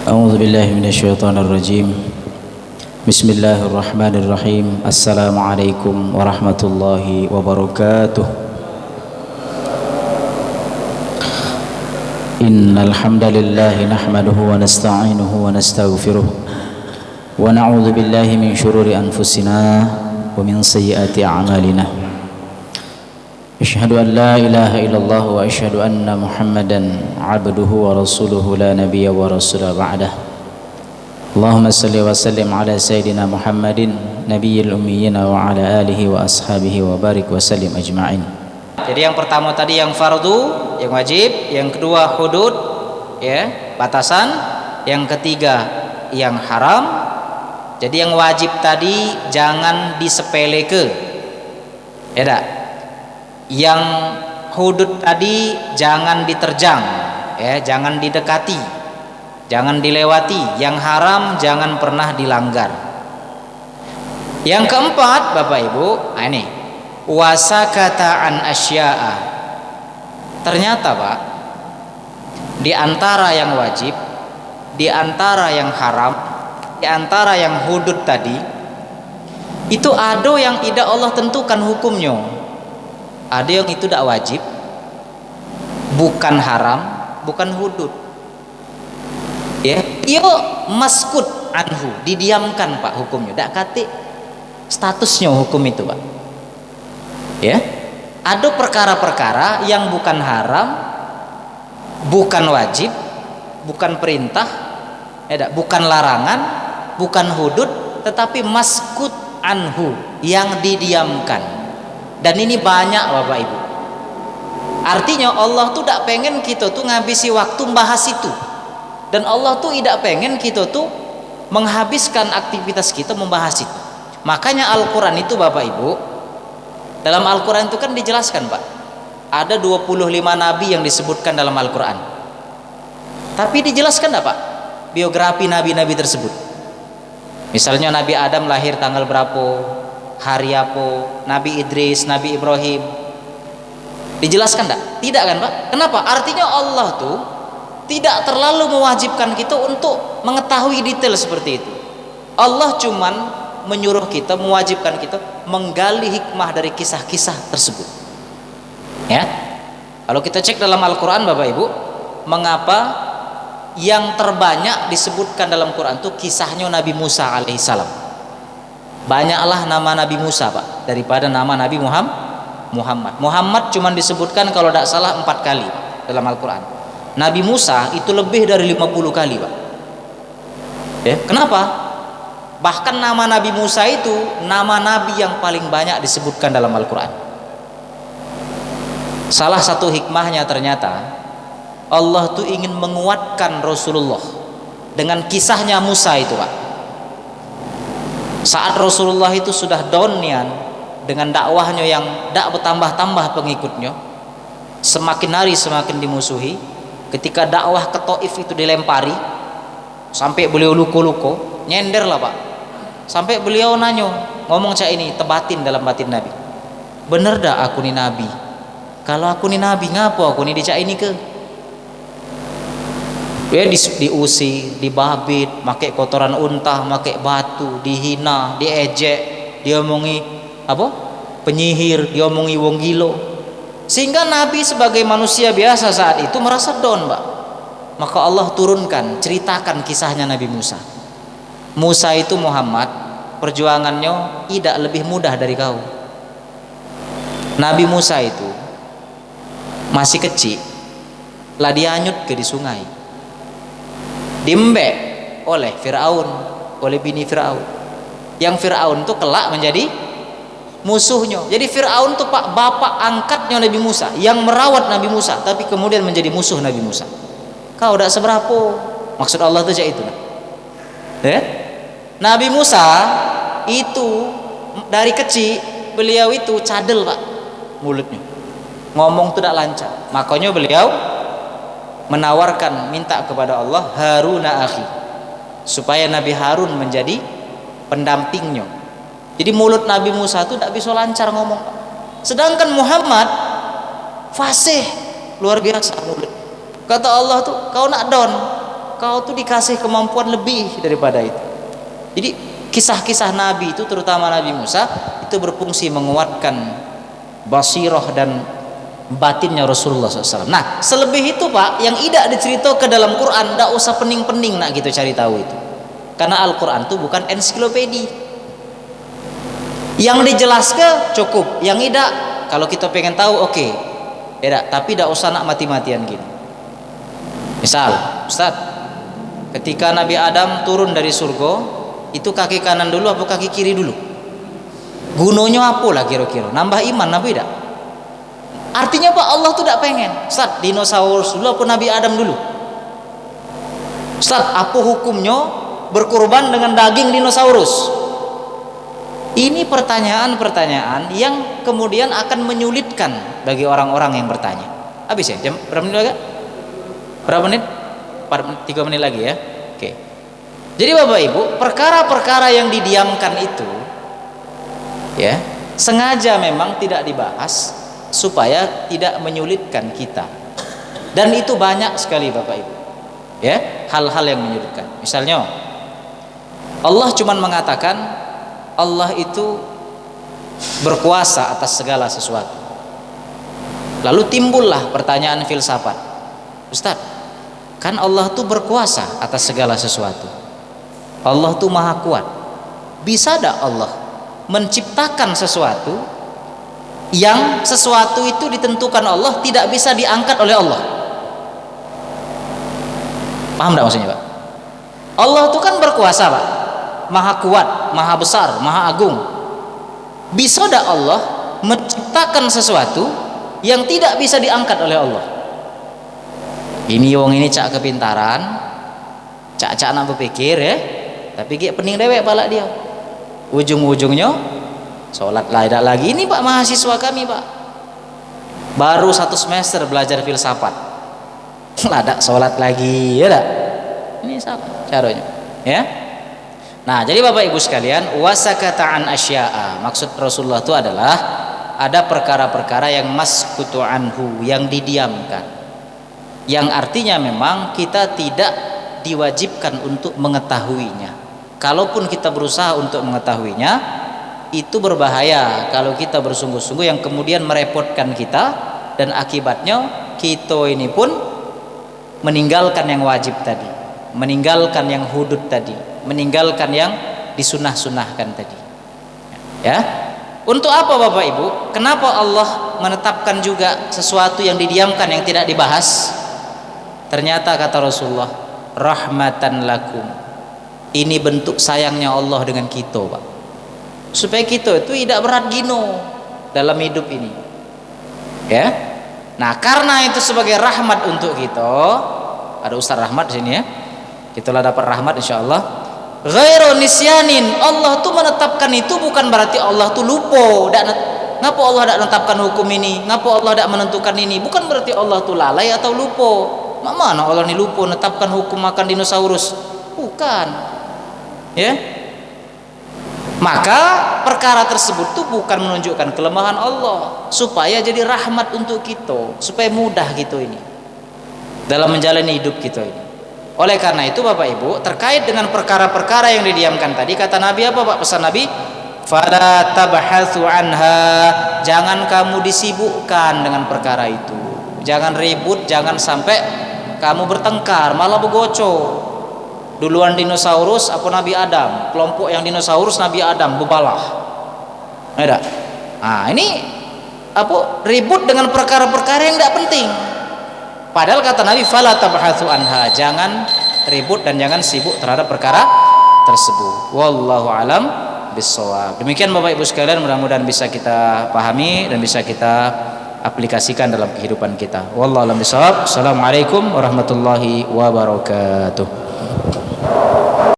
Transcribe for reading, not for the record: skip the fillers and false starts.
أعوذ بالله من الشيطان الرجيم. بسم الله الرحمن الرحيم. السلام عليكم ورحمة الله وبركاته. إن الحمد لله نحمده ونستعينه ونستغفره ونعوذ بالله من شرور أنفسنا ومن سيئات أعمالنا. أشهد أن لا إله إلا الله وأشهد أن محمدا عبده ورسوله لا نبي ورسول بعده. اللهم صل وسلم على سيدنا محمد نبي الأميين وعلى آله وأصحابه وبارك وسلم أجمعين. Jadi yang pertama tadi yang fardu, yang wajib, yang kedua hudud, ya, batasan, yang ketiga yang haram. Jadi yang wajib tadi jangan disepelekan. Ya dak? Yang hudud tadi jangan diterjang, ya, jangan didekati, jangan dilewati. Yang haram jangan pernah dilanggar. Yang keempat, Bapak Ibu, ini wasakata an asya'a. Ternyata Pak, di antara yang wajib, di antara yang haram, di antara yang hudud tadi, itu ada yang tidak Allah tentukan hukumnya. Ada yang itu tidak wajib, bukan haram, bukan hudud. Ya, iyo maskut anhu, didiamkan Pak hukumnya. Tidak kate statusnya hukum itu Pak. Ya, ada perkara-perkara yang bukan haram, bukan wajib, bukan perintah, ya, bukan larangan, bukan hudud, tetapi maskut anhu, yang didiamkan. Dan ini banyak Bapak Ibu. Artinya Allah tuh tidak pengen kita tuh ngabisi waktu membahas itu. Dan Allah tuh tidak pengen kita tuh menghabiskan aktivitas kita membahas itu. Makanya Al-Quran itu Bapak Ibu, dalam Al-Quran itu kan dijelaskan Pak, ada 25 nabi yang disebutkan dalam Al-Quran. Tapi dijelaskan tidak Pak biografi nabi-nabi tersebut? Misalnya Nabi Adam lahir tanggal berapa, hari apa, Nabi Idris, Nabi Ibrahim, dijelaskan tak? Tidak kan Pak? Kenapa? Artinya Allah tuh tidak terlalu mewajibkan kita untuk mengetahui detail seperti itu. Allah cuman menyuruh kita, mewajibkan kita menggali hikmah dari kisah-kisah tersebut. Ya, kalau kita cek dalam Al-Quran Bapak Ibu, mengapa yang terbanyak disebutkan dalam Quran itu kisahnya Nabi Musa alaihissalam. Banyaklah nama Nabi Musa Pak daripada nama Nabi Muhammad. Muhammad cuma disebutkan kalau tidak salah 4 kali dalam Al-Quran. Nabi Musa itu lebih dari 50 kali Pak. Ya, kenapa? Bahkan nama Nabi Musa itu nama Nabi yang paling banyak disebutkan dalam Al-Quran. Salah satu hikmahnya ternyata Allah tuh ingin menguatkan Rasulullah dengan kisahnya Musa itu Pak. Saat Rasulullah itu sudah down dengan dakwahnya yang tidak bertambah-tambah pengikutnya, semakin hari semakin dimusuhi. Ketika dakwah ke Taif itu dilempari, sampai beliau luko-luko, nyender lah Pak. Sampai beliau nanya, ngomong cak ini tebatin dalam batin Nabi, bener dah aku ni Nabi? Kalau aku ni Nabi, ngapo aku ni dicak ini ke? Dia diusir, dibabit, pakai kotoran unta, pakai batu, dihina, diejek, diomongi apa? Penyihir, diomongi wong gilo. Sehingga Nabi sebagai manusia biasa saat itu merasa down, Pak. Maka Allah turunkan, ceritakan kisahnya Nabi Musa. Musa itu Muhammad, perjuangannya tidak lebih mudah dari kau. Nabi Musa itu masih kecil, lah dianyut ke di sungai, diembek oleh Fir'aun, oleh bini Fir'aun. Yang Fir'aun itu kelak menjadi musuhnya. Jadi Fir'aun itu Pak, bapak angkatnya Nabi Musa, yang merawat Nabi Musa, tapi kemudian menjadi musuh Nabi Musa. Kau udah seberapa? Maksud Allah itu itu. Nabi Musa itu dari kecil beliau itu cadel Pak, mulutnya ngomong tidak lancar. Makanya beliau menawarkan, minta kepada Allah Haruna akhi, supaya Nabi Harun menjadi pendampingnya. Jadi mulut Nabi Musa itu tidak bisa lancar ngomong. Sedangkan Muhammad fasih luar biasa mulut. Kata Allah tuh, kau nak down, kau tuh dikasih kemampuan lebih daripada itu. Jadi kisah-kisah Nabi itu, terutama Nabi Musa, itu berfungsi menguatkan basirah dan batinnya Rasulullah SAW. Nah, selebih itu Pak, yang tidak diceritakan ke dalam Quran, tidak usah pening-pening nak gitu cari tahu itu. Karena Al-Quran itu bukan ensiklopedi. Yang dijelaskan cukup, yang tidak, kalau kita pengen tahu oke. Tidak, tapi tidak usah nak mati-matian gini. Misal, Ustaz, ketika Nabi Adam turun dari surga, itu kaki kanan dulu apa kaki kiri dulu? Gunanya apa lah kira-kira? Nambah iman, nambah tidak? Artinya Pak, Allah tuh tidak pengen Ustaz, dinosaurus dulu apa Nabi Adam dulu? Ustaz, apa hukumnya berkurban dengan daging dinosaurus? Ini pertanyaan-pertanyaan yang kemudian akan menyulitkan bagi orang-orang yang bertanya. Habis ya? Jam berapa menit lagi? Berapa menit? 3 menit lagi ya. Oke. Jadi Bapak Ibu, perkara-perkara yang didiamkan itu ya, sengaja memang tidak dibahas supaya tidak menyulitkan kita. Dan itu banyak sekali Bapak Ibu. Ya, hal-hal yang menyulitkan. Misalnya Allah cuman mengatakan Allah itu berkuasa atas segala sesuatu. Lalu timbullah pertanyaan filsafat. Ustaz, kan Allah itu berkuasa atas segala sesuatu. Allah itu maha kuat. Bisa tidak Allah menciptakan sesuatu yang sesuatu itu ditentukan Allah tidak bisa diangkat oleh Allah? Paham tidak maksudnya Pak? Allah itu kan berkuasa Pak, maha kuat, maha besar, maha agung. Bisa tidak Allah menciptakan sesuatu yang tidak bisa diangkat oleh Allah? Ini wong ini cak kepintaran, cak nak berpikir ya, tapi kayak pening dewek pala dia. Ujung-ujungnya sholat tidak lagi. Ini Pak, mahasiswa kami Pak, baru 1 semester belajar filsafat, ladak sholat lagi ya tak? Ini sama caranya ya. Nah, jadi Bapak Ibu sekalian, wasakata an asya'a, maksud Rasulullah itu adalah ada perkara-perkara yang maskutu anhu, yang didiamkan, yang artinya memang kita tidak diwajibkan untuk mengetahuinya. Kalaupun kita berusaha untuk mengetahuinya, itu berbahaya kalau kita bersungguh-sungguh, yang kemudian merepotkan kita, dan akibatnya kita ini pun meninggalkan yang wajib tadi, meninggalkan yang hudud tadi, meninggalkan yang disunah-sunahkan tadi. Ya, untuk apa Bapak Ibu? Kenapa Allah menetapkan juga sesuatu yang didiamkan, yang tidak dibahas? Ternyata kata Rasulullah, rahmatan lakum. Ini bentuk sayangnya Allah dengan kita Pak, supaya kita itu tidak berat gino dalam hidup ini ya. Nah, karena itu sebagai rahmat untuk kita, ada Ustaz Rahmat di sini ya, kita lah dapat rahmat insyaallah. Ghairu nisyanin, Allah tuh menetapkan itu bukan berarti Allah tuh lupa. Ngapa Allah tidak menetapkan hukum ini, ngapa Allah tidak menentukan ini, bukan berarti Allah tuh lalai atau lupa. Mana Allah ini lupa menetapkan hukum makan dinosaurus, bukan ya. Maka perkara tersebut tuh bukan menunjukkan kelemahan Allah, supaya jadi rahmat untuk kita, supaya mudah gitu ini dalam menjalani hidup kita ini. Oleh karena itu Bapak Ibu, terkait dengan perkara-perkara yang didiamkan tadi, kata Nabi apa Pak, pesan Nabi, fala tabhatsu anha, jangan kamu disibukkan dengan perkara itu, jangan ribut, jangan sampai kamu bertengkar malah begocok. Duluan dinosaurus apa Nabi Adam? Kelompok yang dinosaurus Nabi Adam bebalah. Ada. Nah, ini apa, ribut dengan perkara-perkara yang tidak penting. Padahal kata Nabi fala tabhatsu anha, jangan ribut dan jangan sibuk terhadap perkara tersebut. Wallahu alam bissawab. Demikian Bapak Ibu sekalian, mudah-mudahan bisa kita pahami dan bisa kita aplikasikan dalam kehidupan kita. Wallahu alam bissawab. Assalamualaikum warahmatullahi wabarakatuh.